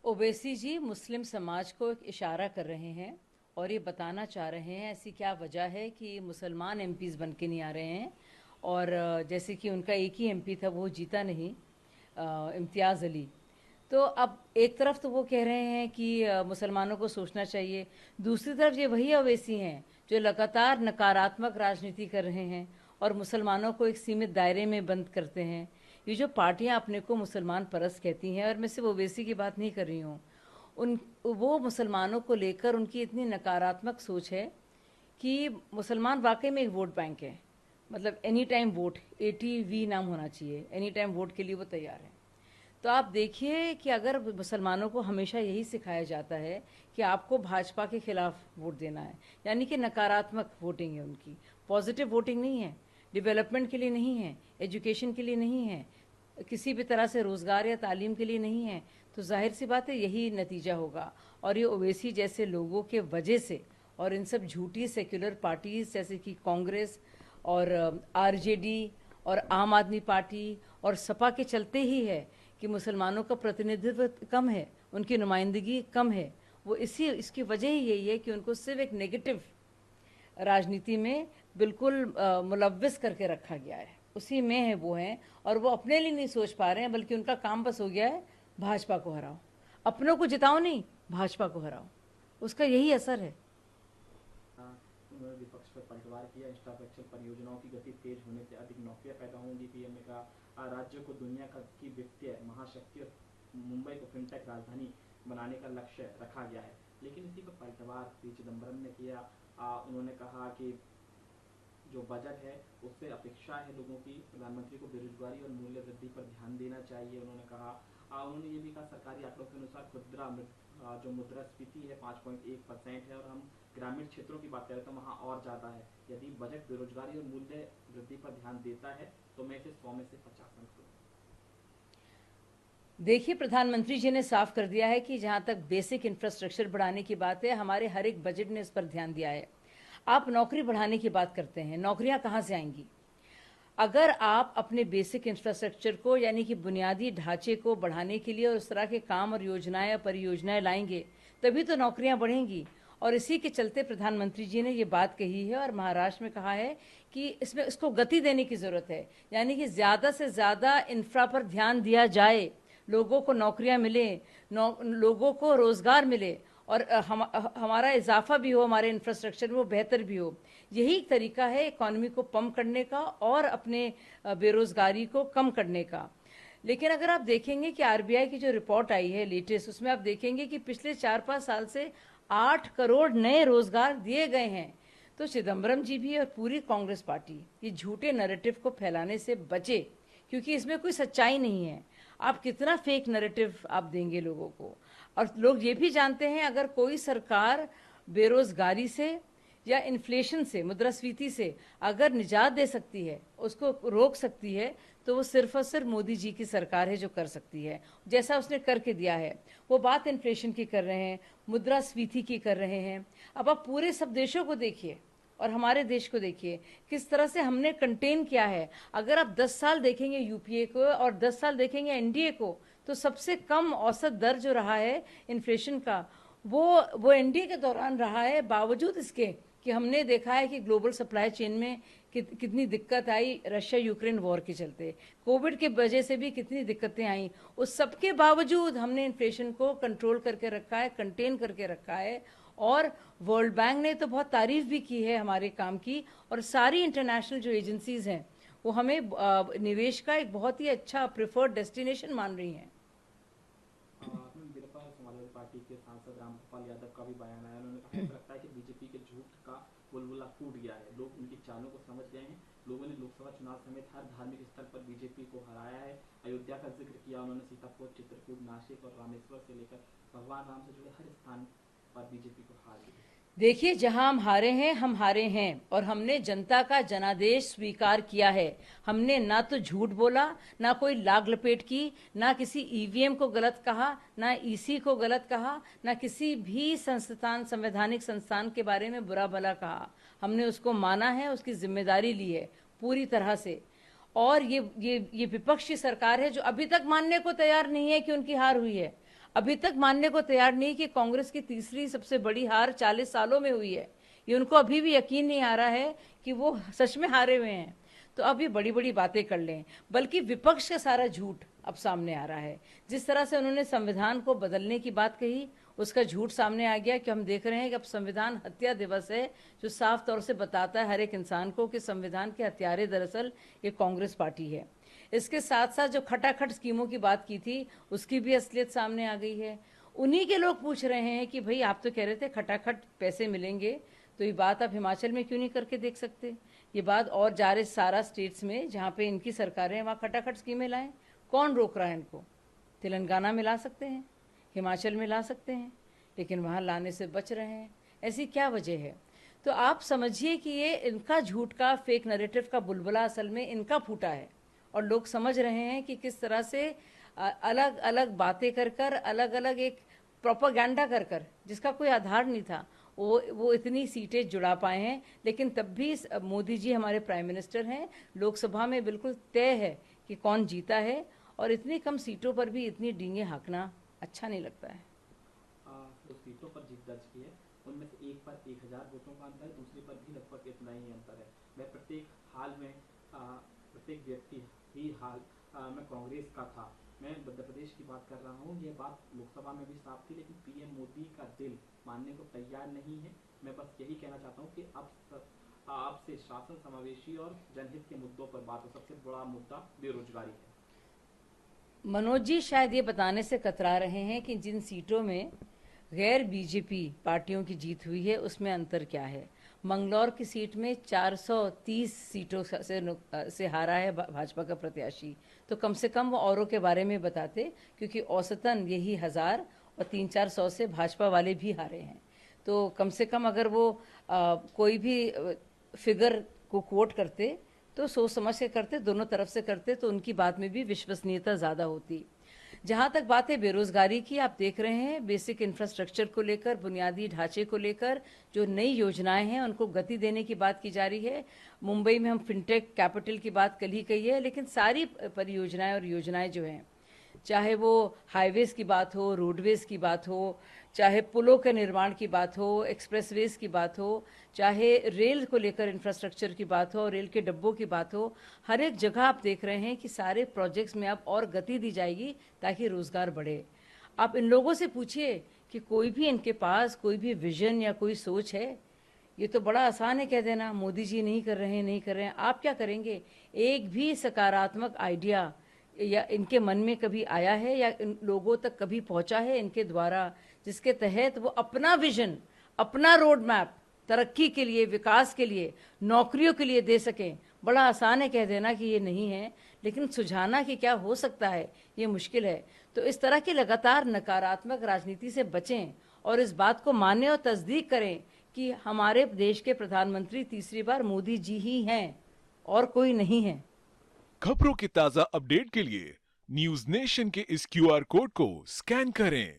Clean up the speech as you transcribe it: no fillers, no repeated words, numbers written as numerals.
ओवैसी जी मुस्लिम समाज को एक इशारा कर रहे हैं और ये बताना चाह रहे हैं ऐसी क्या वजह है कि मुसलमान एमपीज बन के नहीं आ रहे हैं। और जैसे कि उनका एक ही एमपी था, वो जीता नहीं, इम्तियाज़ अली। तो अब एक तरफ तो वो कह रहे हैं कि मुसलमानों को सोचना चाहिए, दूसरी तरफ ये वही ओवैसी हैं जो लगातार नकारात्मक राजनीति कर रहे हैं और मुसलमानों को एक सीमित दायरे में बंद करते हैं। ये जो पार्टियां अपने को मुसलमान परस्त कहती हैं, और मैं सिर्फ ओवैसी की बात नहीं कर रही हूँ, उन वो मुसलमानों को लेकर उनकी इतनी नकारात्मक सोच है कि मुसलमान वाकई में एक वोट बैंक है। मतलब एनी टाइम वोट, ATV नाम होना चाहिए, एनी टाइम वोट के लिए वो तैयार है। तो आप देखिए कि अगर मुसलमानों को हमेशा यही सिखाया जाता है कि आपको भाजपा के खिलाफ वोट देना है, यानी कि नकारात्मक वोटिंग है उनकी, पॉजिटिव वोटिंग नहीं है, डेवलपमेंट के लिए नहीं है, एजुकेशन के लिए नहीं है, किसी भी तरह से रोज़गार या तालीम के लिए नहीं है, तो जाहिर सी बात है यही नतीजा होगा। और ये ओवैसी जैसे लोगों के वजह से और इन सब झूठी सेक्युलर पार्टीज जैसे कि कांग्रेस और RJD और आम आदमी पार्टी और सपा के चलते ही है कि मुसलमानों का प्रतिनिधित्व कम है, उनकी नुमाइंदगी कम है। वो इसकी वजह ही यही है कि उनको सिर्फ एक नेगेटिव राजनीति में बिल्कुल मुलव्विस करके रखा गया है, उसी में है वो हैं। और वो अपने लिए नहीं सोच पा रहे हैं, बल्कि उनका काम बस हो गया है भाजपा को हराओ, अपनों को जिताओ नहीं, भाजपा को हराओ, उसका यही असर है। उन्होंने विपक्ष पर पलटवार किया। इंफ्रास्ट्रक्चर परियोजनाओं की गति तेज होने से अधिक नौकरियां पैदा होंगी। पीएम ने कहा राज्य को दुनिया की वित्तीय महाशक्ति और मुंबई को फिनटेक राजधानी बनाने का लक्ष्य रखा गया है। लेकिन इसी पर पलटवार पी चिदम्बरम ने किया। उन्होंने कहा कि जो बजट है उससे अपेक्षा है लोगों की, प्रधानमंत्री को बेरोजगारी और मूल्य वृद्धि पर ध्यान देना चाहिए। उन्होंने ये भी कहा सरकारी आंकड़ों के अनुसार खुदरा जो मुद्रास्फीति है 5.1% है और हम ग्रामीण क्षेत्रों की बात करें तो वहाँ और ज़्यादा है। यदि बजट बेरोजगारी और मूल्य वृद्धि पर ध्यान देता है तो मैं इसे 100 में से 50 अंक दूंगा। देखिए, प्रधानमंत्री जी ने साफ कर दिया है कि जहाँ तक बेसिक इंफ्रास्ट्रक्चर बढ़ाने की बात है, हमारे हर एक बजट ने इस पर ध्यान दिया है। आप नौकरी बढ़ाने की बात करते हैं, नौकरियां कहाँ से आएंगी? अगर आप अपने बेसिक इंफ्रास्ट्रक्चर को, यानी कि बुनियादी ढांचे को बढ़ाने के लिए और उस तरह के काम और योजनाएं या परियोजनाएं लाएंगे, तभी तो नौकरियां बढ़ेंगी। और इसी के चलते प्रधानमंत्री जी ने ये बात कही है और महाराष्ट्र में कहा है कि इसको गति देने की ज़रूरत है, यानी कि ज़्यादा से ज़्यादा इंफ्रा पर ध्यान दिया जाए, लोगों को नौकरियां मिले, लोगों को रोज़गार मिले और हमारा इजाफा भी हो, हमारे इंफ्रास्ट्रक्चर में वो बेहतर भी हो। यही एक तरीका है इकॉनमी को पंप करने का और अपने बेरोज़गारी को कम करने का। लेकिन अगर आप देखेंगे कि RBI की जो रिपोर्ट आई है लेटेस्ट, उसमें आप देखेंगे कि पिछले 4-5 साल से 8 करोड़ नए रोजगार दिए गए हैं। तो चिदम्बरम जी भी और पूरी कांग्रेस पार्टी ये झूठे नैरेटिव को फैलाने से बचे, क्योंकि इसमें कोई सच्चाई नहीं है। आप कितना फेक नैरेटिव आप देंगे लोगों को? और लोग ये भी जानते हैं अगर कोई सरकार बेरोजगारी से या इन्फ्लेशन से, मुद्रास्फीति से अगर निजात दे सकती है, उसको रोक सकती है, तो वो सिर्फ और सिर्फ मोदी जी की सरकार है जो कर सकती है, जैसा उसने करके दिया है। वो बात इन्फ्लेशन की कर रहे हैं, मुद्रास्फीति की कर रहे हैं। अब आप पूरे सब देशों को देखिए और हमारे देश को देखिए, किस तरह से हमने कंटेन किया है। अगर आप 10 साल देखेंगे UPA को और 10 साल देखेंगे NDA को, तो सबसे कम औसत दर जो रहा है इन्फ्लेशन का, वो NDA के दौरान रहा है, बावजूद इसके कि हमने देखा है कि ग्लोबल सप्लाई चेन में कितनी दिक्कत आई रशिया यूक्रेन वॉर के चलते, कोविड के वजह से भी कितनी दिक्कतें आई। उस सब के बावजूद हमने इन्फ्लेशन को कंट्रोल करके रखा है, कंटेन करके रखा है। और वर्ल्ड बैंक ने तो बहुत तारीफ भी की है हमारे काम की, और सारी इंटरनेशनल जो एजेंसीज हैं वो हमें निवेश का एक बहुत ही अच्छा प्रेफर्ड डेस्टिनेशन मान रही हैं। समाजवादी पार्टी के सांसद रामगोपाल यादव का भी बयान आया। उन्होंने कहा ऐसा लगता है कि बीजेपी के झूठ का बुलबुला फूट गया है, लोग उनकी चालों को समझ गए हैं। लोगों ने लोकसभा चुनाव समेत हर धार्मिक स्थल पर बीजेपी को हराया है। अयोध्या का जिक्र किया उन्होंने। सीतापुर, चित्रकूट, नासिक और रामेश्वर से लेकर भगवान राम से जुड़े हर स्थान पर बीजेपी को हार दी। देखिए, जहां हम हारे हैं और हमने जनता का जनादेश स्वीकार किया है। हमने ना तो झूठ बोला, ना कोई लाग लपेट की, ना किसी EVM को गलत कहा, ना EC को गलत कहा, ना किसी भी संवैधानिक संस्थान के बारे में बुरा भला कहा। हमने उसको माना है, उसकी जिम्मेदारी ली है पूरी तरह से। और ये विपक्षी सरकार है जो अभी तक मानने को तैयार नहीं है कि उनकी हार हुई है। अभी तक मानने को तैयार नहीं कि कांग्रेस की तीसरी सबसे बड़ी हार 40 सालों में हुई है। ये उनको अभी भी यकीन नहीं आ रहा है कि वो सच में हारे हुए हैं। तो अब ये बड़ी बड़ी बातें कर लें, बल्कि विपक्ष का सारा झूठ अब सामने आ रहा है। जिस तरह से उन्होंने संविधान को बदलने की बात कही, उसका झूठ सामने आ गया कि हम देख रहे हैं कि अब संविधान हत्या दिवस है, जो साफ तौर से बताता है हर एक इंसान को कि संविधान के हत्यारे दरअसल ये कांग्रेस पार्टी है। इसके साथ साथ जो खटाखट स्कीमों की बात की थी, उसकी भी असलियत सामने आ गई है। उन्हीं के लोग पूछ रहे हैं कि भाई आप तो कह रहे थे खटाखट पैसे मिलेंगे, तो ये बात आप हिमाचल में क्यों नहीं करके देख सकते? ये बात और जा रहे सारा स्टेट्स में जहाँ पे इनकी सरकारें हैं, वहाँ खटाखट स्कीमें लाएं। कौन रोक रहा है इनको? तेलंगाना में ला सकते हैं, हिमाचल में ला सकते हैं, लेकिन वहाँ लाने से बच रहे हैं। ऐसी क्या वजह है? तो आप समझिए कि ये इनका झूठ का, फेक नैरेटिव का बुलबुला असल में इनका फूटा है, और लोग समझ रहे हैं कि किस तरह से अलग अलग बातें कर कर, अलग अलग एक प्रोपागेंडा कर कर, जिसका कोई आधार नहीं था, वो इतनी सीटें जुड़ा पाए हैं। लेकिन तब भी मोदी जी हमारे प्राइम मिनिस्टर हैं, लोकसभा में बिल्कुल तय है कि कौन जीता है, और इतनी कम सीटों पर भी इतनी डींगे हाँकना अच्छा नहीं लगता है। जो सीटों पर जीत दर्ज की है, उनमें से एक पर 1000 वोटों का अंतर है, दूसरे पर भी लगभग इतना ही अंतर है। मैं प्रत्येक हाल में प्रत्येक व्यक्ति ही हाल में कांग्रेस का था। मैं मध्य प्रदेश की बात कर रहा हूँ। ये बात लोकसभा में भी साफ थी, लेकिन पीएम मोदी का दिल मानने को तैयार नहीं है। मैं बस यही कहना चाहता हूँ कि अब आपसे शासन समावेशी और जनहित के मुद्दों पर बात हो। सबसे बड़ा मुद्दा बेरोजगारी है। मनोज जी शायद ये बताने से कतरा रहे हैं कि जिन सीटों में गैर बीजेपी पार्टियों की जीत हुई है, उसमें अंतर क्या है। मंगलौर की सीट में 430 सीटों से हारा है भाजपा का प्रत्याशी, तो कम से कम वो औरों के बारे में बताते, क्योंकि औसतन यही 1000 और 300-400 से भाजपा वाले भी हारे हैं। तो कम से कम अगर वो कोई भी फिगर को कोट करते तो सोच समझ के करते, दोनों तरफ से करते, तो उनकी बात में भी विश्वसनीयता ज़्यादा होती। जहाँ तक बात है बेरोजगारी की, आप देख रहे हैं बेसिक इंफ्रास्ट्रक्चर को लेकर, बुनियादी ढांचे को लेकर जो नई योजनाएं हैं उनको गति देने की बात की जा रही है। मुंबई में हम फिनटेक कैपिटल की बात कल ही कही है, लेकिन सारी परियोजनाएं और योजनाएं जो हैं, चाहे वो हाईवेज की बात हो, रोडवेज की बात हो, चाहे पुलों के निर्माण की बात हो, एक्सप्रेसवेज की बात हो, चाहे रेल को लेकर इंफ्रास्ट्रक्चर की बात हो, रेल के डब्बों की बात हो, हर एक जगह आप देख रहे हैं कि सारे प्रोजेक्ट्स में अब और गति दी जाएगी ताकि रोजगार बढ़े। आप इन लोगों से पूछिए कि कोई भी इनके पास कोई भी विजन या कोई सोच है? ये तो बड़ा आसान है कह देना मोदी जी नहीं कर रहे हैं, नहीं कर रहे हैं। आप क्या करेंगे? एक भी सकारात्मक आइडिया या इनके मन में कभी आया है या इन लोगों तक कभी पहुंचा है इनके द्वारा, जिसके तहत वो अपना विजन, अपना रोड मैप तरक्की के लिए, विकास के लिए, नौकरियों के लिए दे सकें? बड़ा आसान है कह देना कि ये नहीं है, लेकिन सुझाना कि क्या हो सकता है ये मुश्किल है। तो इस तरह की लगातार नकारात्मक राजनीति से बचें और इस बात को माने और तस्दीक करें कि हमारे देश के प्रधानमंत्री तीसरी बार मोदी जी ही हैं और कोई नहीं है। खबरों की ताजा अपडेट के लिए न्यूज नेशन के इस क्यूआर कोड को स्कैन करें